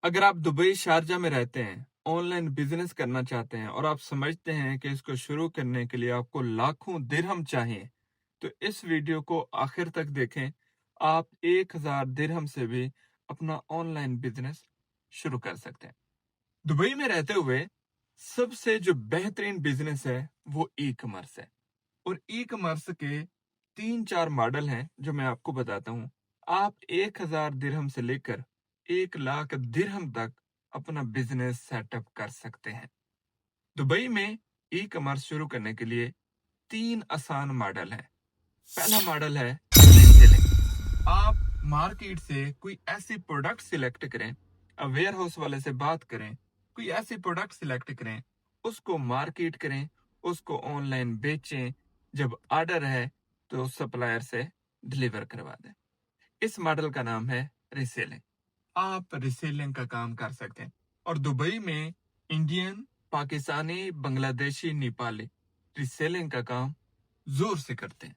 अगर आप Dubai Sharjah में रहते हैं, ऑनलाइन बिजनेस करना चाहते हैं और आप समझते हैं कि इसको शुरू करने के लिए आपको लाखों दिरहम चाहिए, तो इस वीडियो को आखिर तक देखें। आप 1000 दिरहम से भी अपना ऑनलाइन बिजनेस शुरू कर सकते हैं। दुबई में रहते हुए सबसे जो बेहतरीन बिजनेस है वो ई कॉमर्स है। और ई कॉमर्स के 3-4 मॉडल हैं जो मैं आपको बताता हूँ। आप 1000 दिरहम से लेकर 1 लाख दिरहम तक अपना बिजनेस सेटअप कर सकते हैं। दुबई में ई कॉमर्स शुरू करने के लिए 3 आसान मॉडल हैं। पहला मॉडल है रीसेलिंग। आप मार्केट से कोई ऐसी प्रोडक्ट सिलेक्ट करें, वेयर हाउस वाले से बात करें, कोई ऐसी प्रोडक्ट सिलेक्ट करें, उसको मार्केट करें, उसको ऑनलाइन बेचें। जब ऑर्डर है तो सप्लायर से डिलीवर करवा दें। इस मॉडल का नाम है रीसेलिंग। आप रीसेलिंग का काम कर सकते हैं। और दुबई में इंडियन, पाकिस्तानी, बांग्लादेशी, नेपाली रीसेलिंग का काम जोर से करते हैं।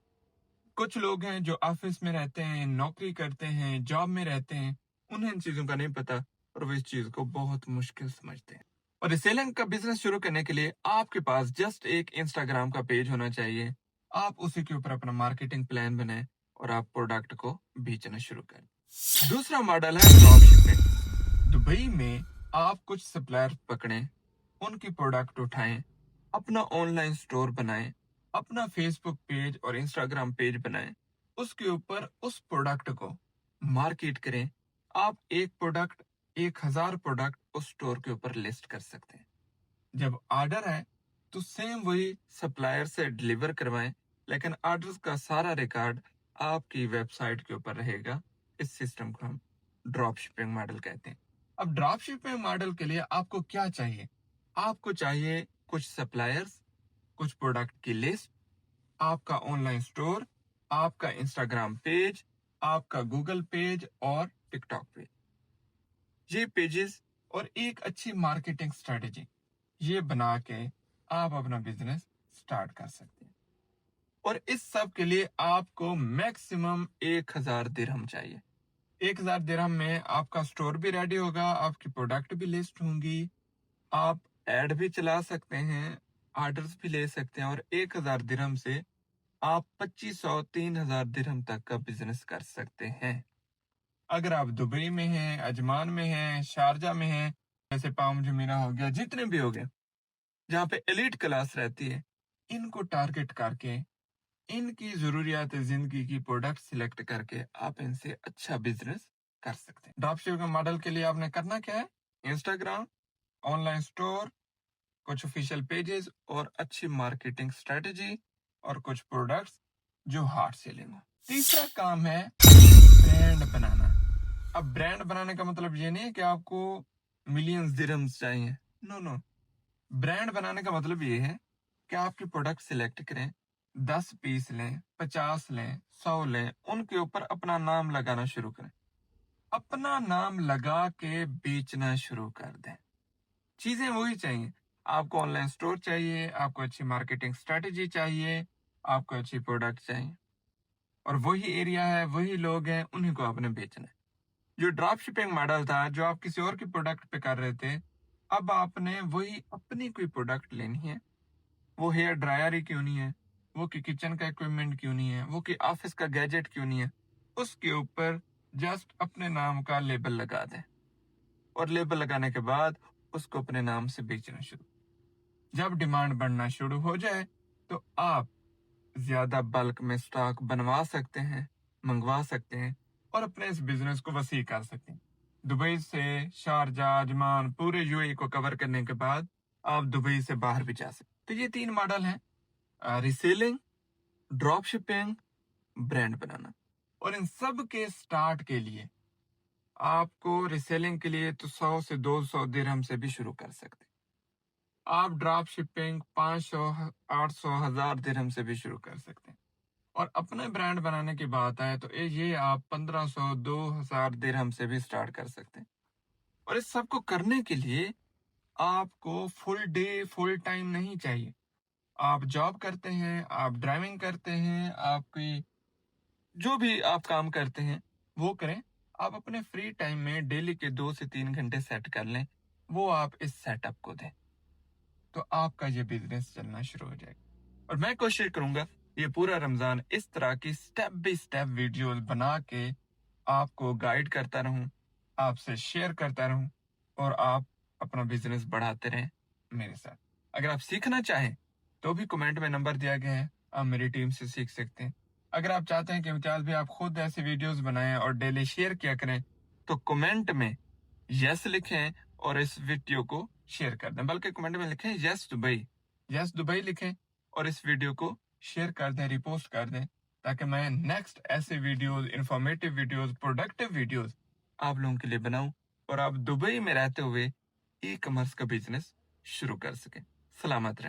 कुछ लोग हैं जो ऑफिस में रहते हैं, नौकरी करते हैं, जॉब में रहते हैं, उन्हें इन चीजों का नहीं पता और वो इस चीज को बहुत मुश्किल समझते हैं। और रीसेलिंग का बिजनेस शुरू करने के लिए आपके पास जस्ट एक इंस्टाग्राम का पेज होना चाहिए। आप उसी के ऊपर अपना मार्केटिंग प्लान बनाएं और आप प्रोडक्ट को बेचना शुरू करें। दूसरा मॉडल है ड्रॉप शिपिंग। दुबई में आप कुछ सप्लायर पकड़ें, उनकी प्रोडक्ट उठाएं, अपना ऑनलाइन स्टोर बनाएं, अपना फेसबुक पेज और इंस्टाग्राम पेज बनाएं, उसके ऊपर उस प्रोडक्ट को मार्केट करें। आप एक प्रोडक्ट, 1000 प्रोडक्ट उस स्टोर के ऊपर लिस्ट कर सकते हैं। जब ऑर्डर है तो सेम वही सप्लायर से डिलीवर करवाएं, लेकिन ऑर्डर्स का सारा रिकॉर्ड आपकी वेबसाइट के ऊपर रहेगा। इस सिस्टम को हम ड्रॉप शिपिंग मॉडल कहते हैं। अब ड्रॉप शिपिंग मॉडल के लिए आपको क्या चाहिए? आपको चाहिए कुछ सप्लायर्स, कुछ प्रोडक्ट की लिस्ट, आपका ऑनलाइन स्टोर, आपका इंस्टाग्राम पेज, आपका गूगल पेज और टिकटॉक पेज। ये पेजेस और एक अच्छी मार्केटिंग स्ट्रेटेजी, ये बना के आप अपना बिजनेस स्टार्ट कर सकते हैं। और इस सब के लिए आपको मैक्सिमम 1000 दिरहम चाहिए। 1000 दिरहम में आपका स्टोर भी रेडी होगा, आपकी प्रोडक्ट भी लिस्ट होंगी, आप एड भी चला सकते हैं, ऑर्डर्स भी ले सकते हैं। और 1000 दिरहम से आप 2500-3000 दिरहम तक का बिजनेस कर सकते हैं। अगर आप दुबई में हैं, अजमान में हैं, शारजा में हैं, जैसे पाम जुमीरा हो गया, जितने भी हो गए जहाँ पे एलिट क्लास रहती है, इनको टारगेट करके इनकी जरूरियात जिंदगी की प्रोडक्ट सिलेक्ट करके आप इनसे अच्छा बिजनेस कर सकते हैं। ड्रॉपशिपिंग मॉडल के लिए आपने करना क्या है? इंस्टाग्राम, ऑनलाइन स्टोर, कुछ ऑफिशियल पेजेस और अच्छी मार्केटिंग स्ट्रेटेजी और कुछ प्रोडक्ट्स जो हार्ड सेलिंग हो। तीसरा काम है ब्रांड बनाना। अब ब्रांड बनाने का मतलब ये नहीं है कि आपको मिलियंस दिरहम्स चाहिए। नो नो, ब्रांड बनाने का मतलब ये है कि आपके प्रोडक्ट सिलेक्ट करें, 10 पीस लें, 50 लें, 100 लें, उनके ऊपर अपना नाम लगाना शुरू करें। अपना नाम लगा के बेचना शुरू कर दें। चीजें वही चाहिए। आपको ऑनलाइन स्टोर चाहिए, आपको अच्छी मार्केटिंग स्ट्रेटेजी चाहिए, आपको अच्छी प्रोडक्ट चाहिए, और वही एरिया है, वही लोग हैं, उन्हीं को आपने बेचना है। जो ड्रॉप शिपिंग मॉडल था, जो आप किसी और की प्रोडक्ट पे कर रहे थे, अब आपने वही अपनी कोई प्रोडक्ट लेनी है। वो हेयर ड्रायर ही क्यों नहीं है, वो कि किचन का इक्विपमेंट क्यों नहीं है, वो कि ऑफिस का गैजेट क्यों नहीं है, उसके ऊपर जस्ट अपने नाम का लेबल लगा दें। और लेबल लगाने के बाद उसको अपने नाम से बेचना शुरू। जब डिमांड बढ़ना शुरू हो जाए तो आप ज्यादा बल्क में स्टॉक बनवा सकते हैं, मंगवा सकते हैं और अपने इस बिजनेस को वसी कर सकते हैं। दुबई से शारजा, अजमान, पूरे यूएई को कवर करने के बाद आप दुबई से बाहर भी जा सकते हैं। तो ये 3 मॉडल हैं: रीसेलिंग, ड्रॉप शिपिंग, ब्रांड बनाना। और इन सब के स्टार्ट के लिए आपको रीसेलिंग के लिए तो 100 से 200 दिरहम से भी शुरू कर सकते हैं। आप ड्रॉप शिपिंग 500, 800, 1000 दिरहम से भी शुरू कर सकते हैं। और अपने ब्रांड बनाने की बात आए तो ये आप 1500, 2000 दिरहम से भी स्टार्ट कर सकते हैं। और इस सब को करने के लिए आपको फुल डे, फुल टाइम नहीं चाहिए। आप जॉब करते हैं, आप ड्राइविंग करते हैं, आपकी जो भी आप काम करते हैं वो करें। आप अपने फ्री टाइम में डेली के 2 से 3 घंटे सेट कर लें, वो आप इस सेटअप को दें, तो आपका ये बिजनेस चलना शुरू हो जाएगा। और मैं कोशिश करूंगा ये पूरा रमजान इस तरह की स्टेप बाय स्टेप वीडियोस बना के आपको गाइड करता रहूं, आपसे शेयर करता रहूं, और आप अपना बिजनेस बढ़ाते रहें मेरे साथ। अगर आप सीखना चाहें तो भी कमेंट में नंबर दिया गया है, आप मेरी टीम से सीख सकते हैं। अगर आप चाहते हैं कि इम्तियाज भी आप खुद ऐसे वीडियोस बनाएं और डेली शेयर किया करें, तो कमेंट में यस लिखें और इस वीडियो को शेयर कर दें। बल्कि कमेंट में लिखें यस दुबई लिखें और इस वीडियो को शेयर कर दें, रिपोस्ट कर दें, ताकि मैं नेक्स्ट ऐसे videos, informative videos, productive videos आप लोगों के लिए बनाऊं और आप दुबई में रहते हुए ई कॉमर्स का बिजनेस शुरू कर सकें। सलामत रहें।